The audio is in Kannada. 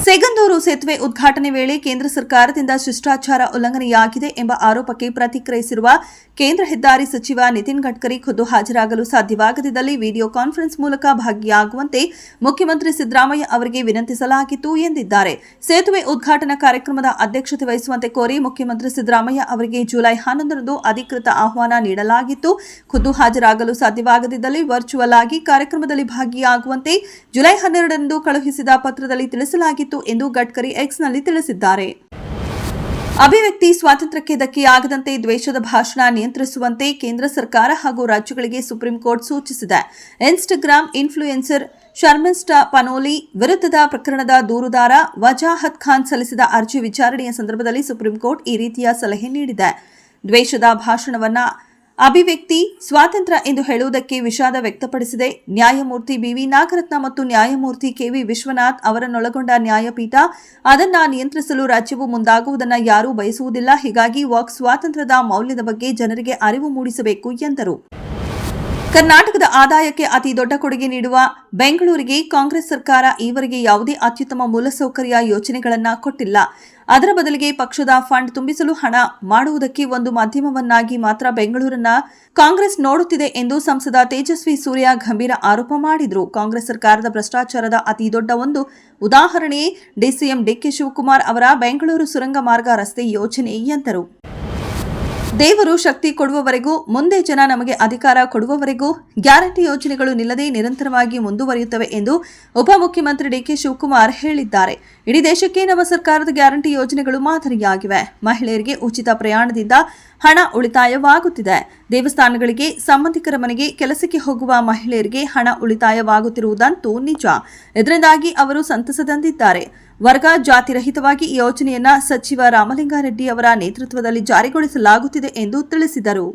ಸೇಗಂದೂರು ಸೇತುವೆ ಉದ್ಘಾಟನೆ ವೇಳೆ ಕೇಂದ್ರ ಸರ್ಕಾರದಿಂದ ಶಿಷ್ಟಾಚಾರ ಉಲ್ಲಂಘನೆಯಾಗಿದೆ ಎಂಬ ಆರೋಪಕ್ಕೆ ಪ್ರತಿಕ್ರಿಯಿಸಿರುವ ಕೇಂದ್ರ ಹೆದ್ದಾರಿ ಸಚಿವ ನಿತಿನ್ ಗಡ್ಕರಿ ಖುದ್ದು ಹಾಜರಾಗಲು ಸಾಧ್ಯವಾಗದಿದ್ದಲ್ಲಿ ವಿಡಿಯೋ ಕಾನ್ಫರೆನ್ಸ್ ಮೂಲಕ ಭಾಗಿಯಾಗುವಂತೆ ಮುಖ್ಯಮಂತ್ರಿ ಸಿದ್ದರಾಮಯ್ಯ ಅವರಿಗೆ ವಿನಂತಿಸಲಾಗಿತ್ತು ಎಂದಿದ್ದಾರೆ. ಸೇತುವೆ ಉದ್ಘಾಟನಾ ಕಾರ್ಯಕ್ರಮದ ಅಧ್ಯಕ್ಷತೆ ವಹಿಸುವಂತೆ ಕೋರಿ ಮುಖ್ಯಮಂತ್ರಿ ಸಿದ್ದರಾಮಯ್ಯ ಅವರಿಗೆ ಜುಲೈ 11ರಂದು ಅಧಿಕೃತ ಆಹ್ವಾನ ನೀಡಲಾಗಿತ್ತು. ಖುದ್ದು ಹಾಜರಾಗಲು ಸಾಧ್ಯವಾಗದಿದ್ದಲ್ಲಿ ವರ್ಚುವಲ್ ಆಗಿ ಕಾರ್ಯಕ್ರಮದಲ್ಲಿ ಭಾಗಿಯಾಗುವಂತೆ ಜುಲೈ 12ರಂದು ಕಳುಹಿಸಿದ ಪತ್ರದಲ್ಲಿ ತಿಳಿಸಲಾಗಿತ್ತು ಎಂದು ಗಡ್ಕರಿ ಎಕ್ಸ್ನಲ್ಲಿ ತಿಳಿಸಿದ್ದಾರೆ. ಅಭಿವ್ಯಕ್ತಿ ಸ್ವಾತಂತ್ರ್ಯಕ್ಕೆ ಧಕ್ಕೆಯಾಗದಂತೆ ದ್ವೇಷದ ಭಾಷಣ ನಿಯಂತ್ರಿಸುವಂತೆ ಕೇಂದ್ರ ಸರ್ಕಾರ ಹಾಗೂ ರಾಜ್ಯಗಳಿಗೆ ಸುಪ್ರೀಂ ಕೋರ್ಟ್ ಸೂಚಿಸಿದೆ. ಇನ್ಸ್ಟಾಗ್ರಾಂ ಇನ್ಫ್ಲೂಯೆನ್ಸರ್ ಶರ್ಮಿಸ್ಟಾ ಪನೋಲಿ ವಿರುದ್ಧದ ಪ್ರಕರಣದ ದೂರುದಾರ ವಜಾಹತ್ ಖಾನ್ ಸಲ್ಲಿಸಿದ ಅರ್ಜಿ ವಿಚಾರಣೆಯ ಸಂದರ್ಭದಲ್ಲಿ ಸುಪ್ರೀಂ ಕೋರ್ಟ್ ಈ ರೀತಿಯ ಸಲಹೆ ನೀಡಿದೆ. ದ್ವೇಷದ ಭಾಷಣವನ್ನ ಅಭಿವ್ಯಕ್ತಿ ಸ್ವಾತಂತ್ರ್ಯ ಎಂದು ಹೇಳುವುದಕ್ಕೆ ವಿಷಾದ ವ್ಯಕ್ತಪಡಿಸಿದೆ. ನ್ಯಾಯಮೂರ್ತಿ ಬಿವಿ ನಾಗರತ್ನ ಮತ್ತು ನ್ಯಾಯಮೂರ್ತಿ ಕೆವಿ ವಿಶ್ವನಾಥ್ ಅವರನ್ನೊಳಗೊಂಡ ನ್ಯಾಯಪೀಠ ಅದನ್ನು ನಿಯಂತ್ರಿಸಲು ರಾಜ್ಯವು ಮುಂದಾಗುವುದನ್ನು ಯಾರೂ ಬಯಸುವುದಿಲ್ಲ. ಹೀಗಾಗಿ ವಾಕ್ ಸ್ವಾತಂತ್ರ್ಯದ ಮೌಲ್ಯದ ಬಗ್ಗೆ ಜನರಿಗೆ ಅರಿವು ಮೂಡಿಸಬೇಕು ಎಂದರು. ಕರ್ನಾಟಕದ ಆದಾಯಕ್ಕೆ ಅತಿ ದೊಡ್ಡ ಕೊಡುಗೆ ನೀಡುವ ಬೆಂಗಳೂರಿಗೆ ಕಾಂಗ್ರೆಸ್ ಸರ್ಕಾರ ಈವರೆಗೆ ಯಾವುದೇ ಅತ್ಯುತ್ತಮ ಮೂಲಸೌಕರ್ಯ ಯೋಜನೆಗಳನ್ನು ಕೊಟ್ಟಿಲ್ಲ. ಅದರ ಬದಲಿಗೆ ಪಕ್ಷದ ಫಂಡ್ ತುಂಬಿಸಲು ಹಣ ಮಾಡುವುದಕ್ಕೆ ಒಂದು ಮಾಧ್ಯಮವನ್ನಾಗಿ ಮಾತ್ರ ಬೆಂಗಳೂರನ್ನ ಕಾಂಗ್ರೆಸ್ ನೋಡುತ್ತಿದೆ ಎಂದು ಸಂಸದ ತೇಜಸ್ವಿ ಸೂರ್ಯ ಗಂಭೀರ ಆರೋಪ ಮಾಡಿದರು. ಕಾಂಗ್ರೆಸ್ ಸರ್ಕಾರದ ಭ್ರಷ್ಟಾಚಾರದ ಅತಿ ದೊಡ್ಡ ಒಂದು ಉದಾಹರಣೆ ಡಿಸಿಎಂ ಡಿಕೆ ಶಿವಕುಮಾರ್ ಅವರ ಬೆಂಗಳೂರು ಸುರಂಗ ಮಾರ್ಗ ರಸ್ತೆ ಯೋಜನೆ ಎಂದರು. ದೇವರು ಶಕ್ತಿ ಕೊಡುವವರೆಗೂ, ಮುಂದೆ ಜನ ನಮಗೆ ಅಧಿಕಾರ ಕೊಡುವವರೆಗೂ ಗ್ಯಾರಂಟಿ ಯೋಜನೆಗಳು ನಿಲ್ಲದೆ ನಿರಂತರವಾಗಿ ಮುಂದುವರಿಯುತ್ತವೆ ಎಂದು ಉಪಮುಖ್ಯಮಂತ್ರಿ ಡಿಕೆ ಶಿವಕುಮಾರ್ ಹೇಳಿದ್ದಾರೆ. ಇಡೀ ದೇಶಕ್ಕೆ ನಮ್ಮ ಸರ್ಕಾರದ ಗ್ಯಾರಂಟಿ ಯೋಜನೆಗಳು ಮಾದರಿಯಾಗಿವೆ. ಮಹಿಳೆಯರಿಗೆ ಉಚಿತ ಪ್ರಯಾಣದಿಂದ ಹಣ ಉಳಿತಾಯವಾಗುತ್ತಿದೆ. ದೇವಸ್ಥಾನಗಳಿಗೆ, ಸಂಬಂಧಿಕರ ಮನೆಗೆ ಕೆಲಸಕ್ಕೆ ಹೋಗುವ ಮಹಿಳೆಯರಿಗೆ ಹಣ ಉಳಿತಾಯವಾಗುತ್ತಿರುವುದಂತೂ ನಿಜ. ಇದರಿಂದಾಗಿ ಅವರು ಸಂತಸದಂದಿದ್ದಾರೆ. ವರ್ಗ ಜಾತಿರಹಿತವಾಗಿ ಈ ಯೋಜನೆಯನ್ನ ಸಚಿವ ರಾಮಲಿಂಗಾರೆಡ್ಡಿ ಅವರ ನೇತೃತ್ವದಲ್ಲಿ ಜಾರಿಗೊಳಿಸಲಾಗುತ್ತಿದೆ ಎಂದು ತಿಳಿಸಿದರು.